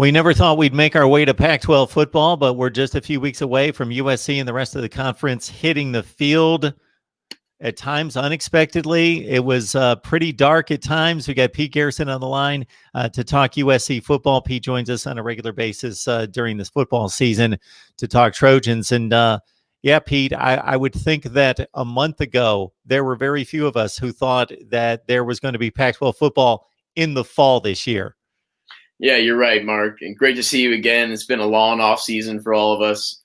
We never thought we'd make our way to Pac-12 football, but we're just a few weeks away from USC and the rest of the conference hitting the field at times unexpectedly. It was pretty dark at times. We got Pete Garrison on the line to talk USC football. Pete joins us on a regular basis during this football season to talk Trojans. And yeah, Pete, I would think that a month ago, there were very few of us who thought that there was going to be Pac-12 football in the fall this year. Yeah, you're right, Mark. And great to see you again. It's been a long off season for all of us.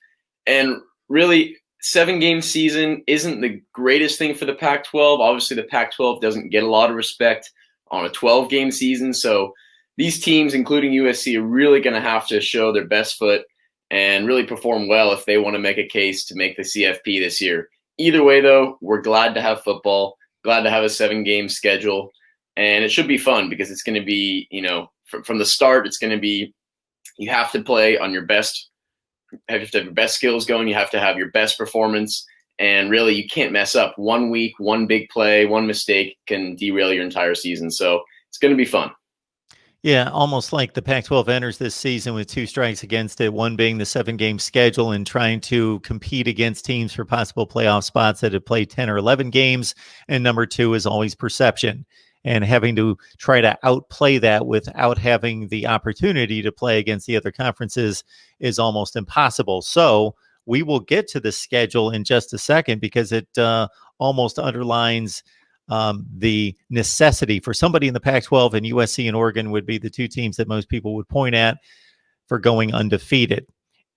And really, 7-game season isn't the greatest thing for the Pac-12. Obviously, the Pac-12 doesn't get a lot of respect on a 12-game season. So these teams, including USC, are really going to have to show their best foot and really perform well if they want to make a case to make the CFP this year. Either way, though, we're glad to have football, glad to have a 7-game schedule. And it should be fun because it's going to be, from the start, it's going to be, you have to play on your best, you have to have your best skills going. You have to have your best performance. And really, you can't mess up. 1 week, one big play, one mistake can derail your entire season. So it's going to be fun. Yeah, almost like the Pac-12 enters this season with 2 strikes against it, one being the 7-game schedule and trying to compete against teams for possible playoff spots that have played 10 or 11 games. And number 2 is always perception. And having to try to outplay that without having the opportunity to play against the other conferences is almost impossible. So we will get to the schedule in just a second because it almost underlines the necessity for somebody in the Pac-12, and USC and Oregon would be the 2 teams that most people would point at for going undefeated.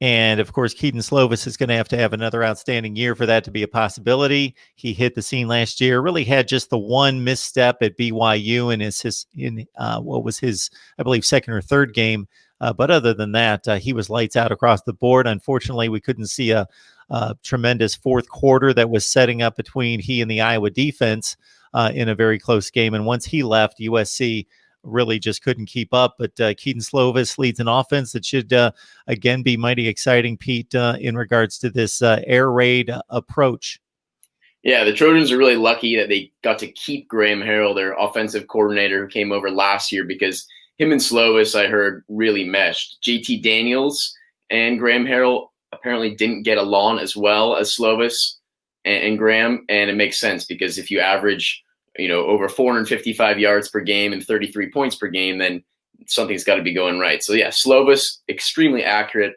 And of course, Keaton Slovis is going to have another outstanding year for that to be a possibility. He hit the scene last year, really had just the one misstep at BYU in what was his, I believe, 2nd or 3rd game. But other than that, he was lights out across the board. Unfortunately, we couldn't see a tremendous 4th quarter that was setting up between he and the Iowa defense in a very close game. And once he left, USC really just couldn't keep up. But Keaton Slovis leads an offense that should, again, be mighty exciting, Pete, in regards to this air raid approach. Yeah, the Trojans are really lucky that they got to keep Graham Harrell, their offensive coordinator, who came over last year, because him and Slovis, I heard, really meshed. JT Daniels and Graham Harrell apparently didn't get along as well as Slovis and Graham, and it makes sense because if you average over 455 yards per game and 33 points per game, then something's got to be going right. So yeah, Slovis, extremely accurate,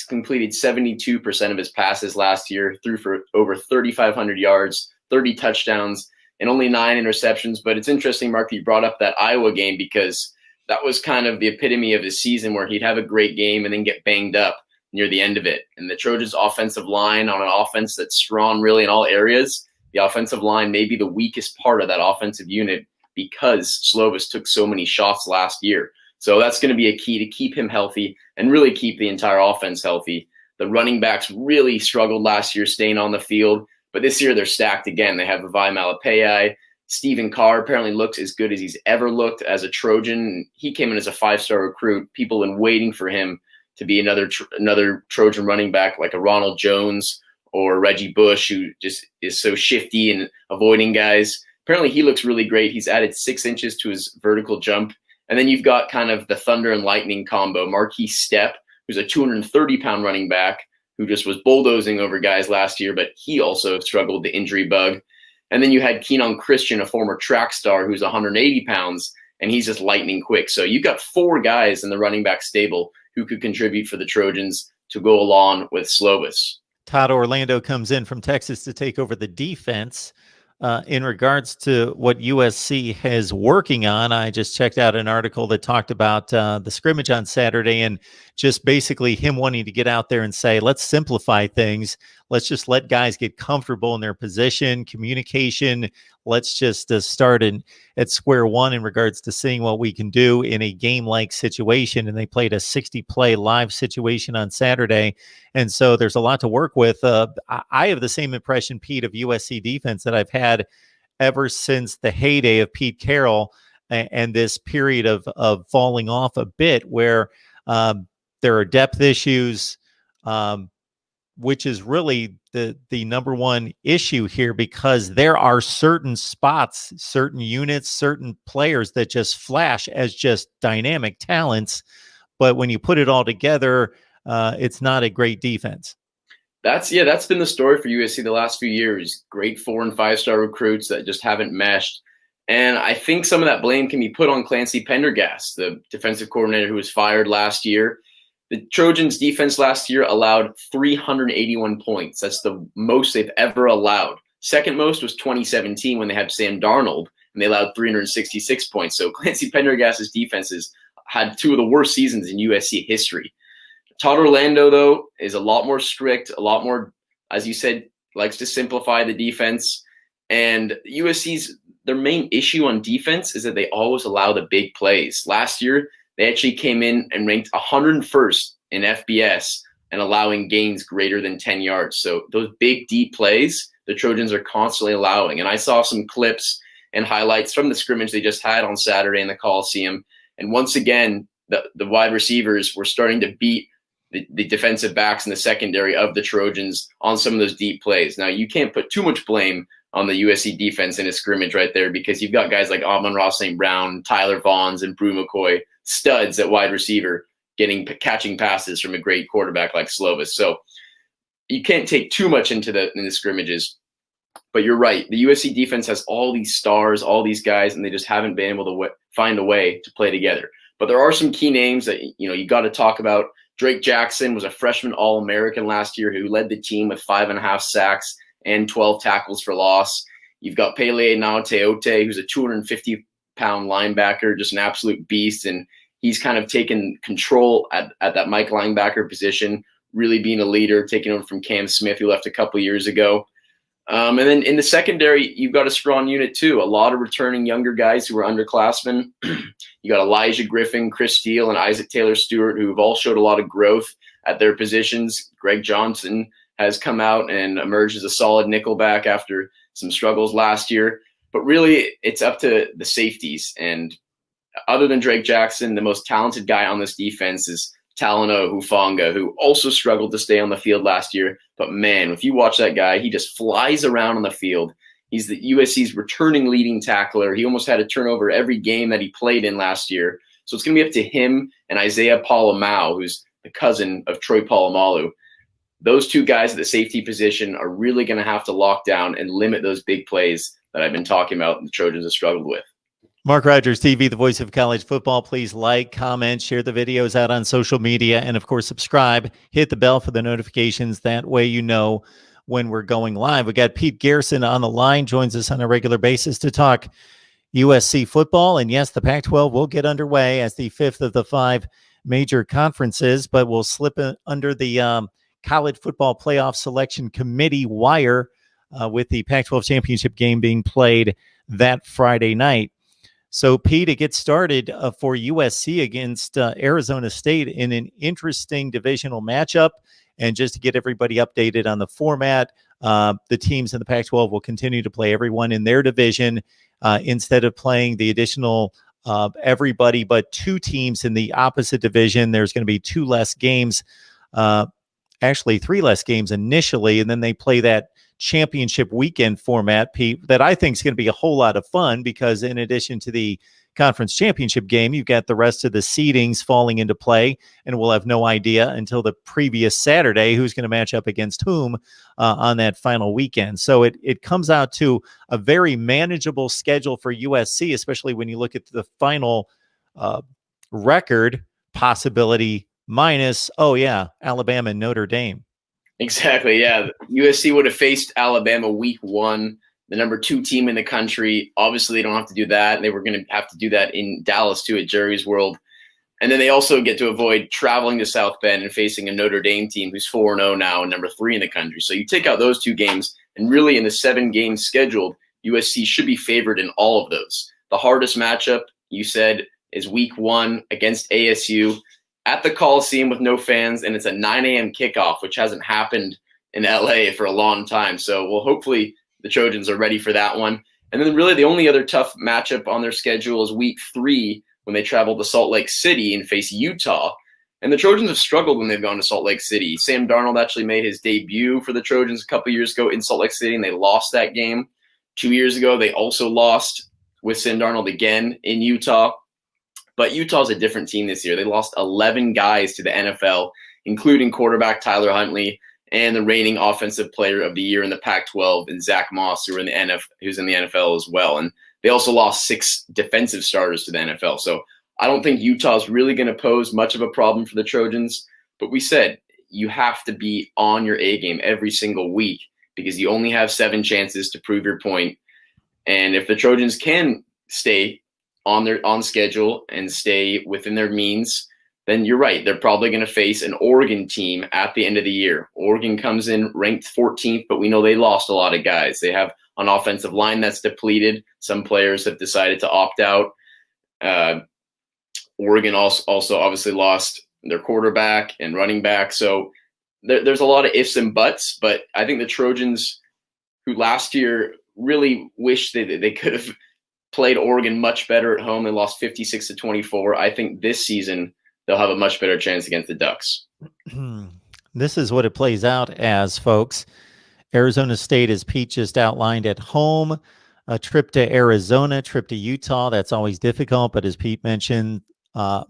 completed 72% of his passes last year, threw for over 3,500 yards, 30 touchdowns, and only 9 interceptions. But it's interesting, Mark, that you brought up that Iowa game, because that was kind of the epitome of his season, where he'd have a great game and then get banged up near the end of it. And the Trojans' offensive line, on an offense that's strong really in all areas, the offensive line may be the weakest part of that offensive unit because Slovis took so many shots last year. So that's going to be a key to keep him healthy and really keep the entire offense healthy. The running backs really struggled last year staying on the field, but this year they're stacked again. They have Vavai Malapei. Stephen Carr apparently looks as good as he's ever looked as a Trojan. He came in as a 5-star recruit. People have been waiting for him to be another Trojan running back like a Ronald Jones or Reggie Bush, who just is so shifty and avoiding guys. Apparently he looks really great. He's added 6 inches to his vertical jump. And then you've got kind of the thunder and lightning combo. Marquise Stepp, who's a 230-pound running back who just was bulldozing over guys last year, but he also struggled the injury bug. And then you had Keenan Christian, a former track star, who's 180 pounds, and he's just lightning quick. So you've got 4 guys in the running back stable who could contribute for the Trojans to go along with Slovis. Todd Orlando comes in from Texas to take over the defense. In regards to what USC has working on, I just checked out an article that talked about the scrimmage on Saturday and just basically him wanting to get out there and say, let's simplify things. Let's just let guys get comfortable in their position, communication. Let's just start at square one in regards to seeing what we can do in a game-like situation. And they played a 60-play live situation on Saturday. And so there's a lot to work with. I have the same impression, Pete, of USC defense that I've had ever since the heyday of Pete Carroll and this period of falling off a bit, where there are depth issues, which is really the number one issue here, because there are certain spots, certain units, certain players that just flash as just dynamic talents, but when you put it all together, it's not a great defense. That's been the story for USC the last few years. Great 4- and 5-star recruits that just haven't meshed. And I think some of that blame can be put on Clancy Pendergast, the defensive coordinator who was fired last year. The Trojans defense last year allowed 381 points. That's the most they've ever allowed. Second most was 2017 when they had Sam Darnold, and they allowed 366 points. So Clancy Pendergast's defenses had two of the worst seasons in USC history. Todd Orlando, though, is a lot more strict, a lot more, as you said, likes to simplify the defense. And USC's their main issue on defense is that they always allow the big plays. Last year, they actually came in and ranked 101st in FBS and allowing gains greater than 10 yards. So those big, deep plays, the Trojans are constantly allowing. And I saw some clips and highlights from the scrimmage they just had on Saturday in the Coliseum. And once again, the wide receivers were starting to beat the defensive backs in the secondary of the Trojans on some of those deep plays. Now, you can't put too much blame on the USC defense in a scrimmage right there because you've got guys like Amon-Ra St. Brown, Tyler Vaughns, and Brew McCoy, studs at wide receiver, catching passes from a great quarterback like Slovis. So you can't take too much into the scrimmages. But you're right. The USC defense has all these stars, all these guys, and they just haven't been able to find a way to play together. But there are some key names that you got to talk about. Drake Jackson was a freshman All-American last year who led the team with 5.5 sacks and 12 tackles for loss. You've got Pele Naoteote, who's a 250-pound linebacker, just an absolute beast, and he's kind of taken control at that Mike linebacker position, really being a leader, taking over from Cam Smith, who left a couple years ago. And then in the secondary, you've got a strong unit too. A lot of returning younger guys who are underclassmen. You got Elijah Griffin, Chris Steele, and Isaac Taylor-Stewart, who have all showed a lot of growth at their positions. Greg Johnson has come out and emerged as a solid nickelback after some struggles last year. But really, it's up to the safeties. And other than Drake Jackson, the most talented guy on this defense is Talanoa Hufanga, who also struggled to stay on the field last year. But man, if you watch that guy, he just flies around on the field. He's the USC's returning leading tackler. He almost had a turnover every game that he played in last year. So it's going to be up to him and Isaiah Palomau, who's the cousin of Troy Polamalu. Those two guys at the safety position are really going to have to lock down and limit those big plays that I've been talking about the Trojans have struggled with. MarkRogersTV, the voice of college football. Please like, comment, share the videos out on social media, and of course, subscribe. Hit the bell for the notifications. That way you know when we're going live. We got Pete Garrison on the line, joins us on a regular basis to talk USC football. And yes, the Pac-12 will get underway as the fifth of the 5 major conferences, but we'll slip under the College Football Playoff Selection Committee wire with the Pac-12 championship game being played that Friday night. So, Pete, it gets started for USC against Arizona State in an interesting divisional matchup. And just to get everybody updated on the format, the teams in the Pac-12 will continue to play everyone in their division instead of playing the additional everybody but 2 teams in the opposite division. There's going to be 2 less games, actually 3 less games initially, and then they play that championship weekend format, Pete, that I think is going to be a whole lot of fun because in addition to the conference championship game, you've got the rest of the seedings falling into play, and we'll have no idea until the previous Saturday who's going to match up against whom on that final weekend. So it comes out to a very manageable schedule for USC, especially when you look at the final record possibility minus, Alabama and Notre Dame. Exactly, yeah. USC would have faced Alabama week 1, the number 2 team in the country. Obviously, they don't have to do that. They were going to have to do that in Dallas, too, at Jerry's World. And then they also get to avoid traveling to South Bend and facing a Notre Dame team who's 4-0 now and number 3 in the country. So you take out those 2 games, and really in the 7 games scheduled, USC should be favored in all of those. The hardest matchup, you said, is week 1 against ASU at the Coliseum with no fans, and it's a 9 a.m. kickoff, which hasn't happened in LA for a long time. So, well, hopefully the Trojans are ready for that one. And then really the only other tough matchup on their schedule is week 3 when they travel to Salt Lake City and face Utah. And the Trojans have struggled when they've gone to Salt Lake City. Sam Darnold actually made his debut for the Trojans a couple years ago in Salt Lake City, and they lost that game. 2 years ago, they also lost with Sam Darnold again in Utah. But Utah's a different team this year. They lost 11 guys to the NFL, including quarterback Tyler Huntley and the reigning offensive player of the year in the Pac-12, and Zach Moss, who's in the NFL as well. And they also lost 6 defensive starters to the NFL. So I don't think Utah's really going to pose much of a problem for the Trojans. But we said you have to be on your A game every single week because you only have 7 chances to prove your point. And if the Trojans can stay on schedule and stay within their means, then you're right. They're probably going to face an Oregon team at the end of the year. Oregon comes in ranked 14th, but we know they lost a lot of guys. They have an offensive line that's depleted. Some players have decided to opt out. Oregon also obviously lost their quarterback and running back. So there's a lot of ifs and buts, but I think the Trojans, who last year really wished they could have played Oregon much better at home. They lost 56-24. I think this season they'll have a much better chance against the Ducks. This is what it plays out as, folks. Arizona State, as Pete just outlined, at home, a trip to Arizona, trip to Utah. That's always difficult, but as Pete mentioned,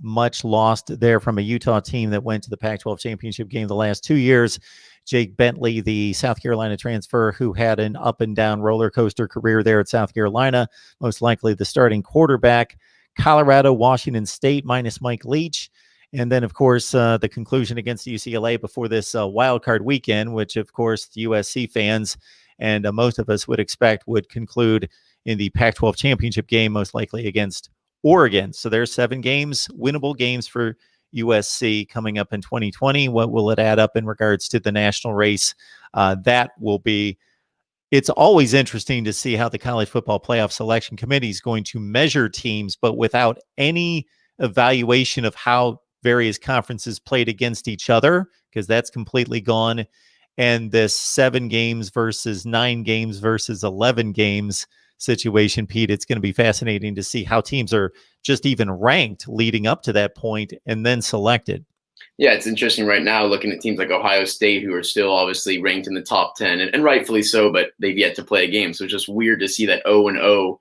much lost there from a Utah team that went to the Pac-12 championship game the last 2 years. Jake Bentley, the South Carolina transfer, who had an up and down roller coaster career there at South Carolina, most likely the starting quarterback. Colorado, Washington State minus Mike Leach. And then, of course, the conclusion against UCLA before this wild card weekend, which, of course, the USC fans and most of us would expect would conclude in the Pac-12 championship game, most likely against Oregon. So there's 7 games, winnable games for USC coming up in 2020. What will it add up in regards to the national race? That will be, it's always interesting to see how the College Football Playoff Selection Committee is going to measure teams, but without any evaluation of how various conferences played against each other, because that's completely gone. And this 7 games versus 9 games versus 11 games situation, Pete, it's going to be fascinating to see how teams are just even ranked leading up to that point and then selected. Yeah, it's interesting right now looking at teams like Ohio State, who are still obviously ranked in the top 10, and rightfully so, but they've yet to play a game. So it's just weird to see that 0-0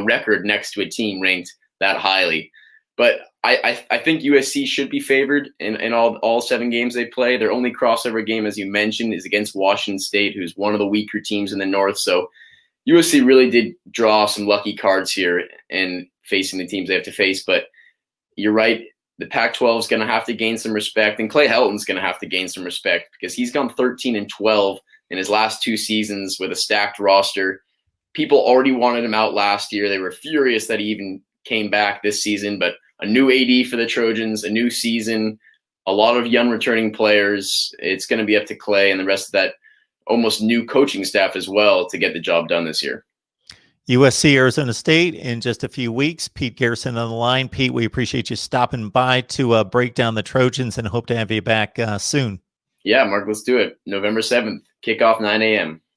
record next to a team ranked that highly. But I think USC should be favored in all 7 games they play. Their only crossover game, as you mentioned, is against Washington State, who's one of the weaker teams in the North. So USC really did draw some lucky cards here in facing the teams they have to face. But you're right, the Pac-12 is going to have to gain some respect, and Clay Helton's going to have to gain some respect because he's gone 13-12 in his last 2 seasons with a stacked roster. People already wanted him out last year. They were furious that he even came back this season, but a new AD for the Trojans, a new season, a lot of young returning players. It's going to be up to Clay and the rest of that almost new coaching staff as well to get the job done this year. USC, Arizona State in just a few weeks. Pete Garrison on the line. Pete, we appreciate you stopping by to break down the Trojans and hope to have you back soon. Yeah, Mark, let's do it. November 7th, kickoff 9 a.m.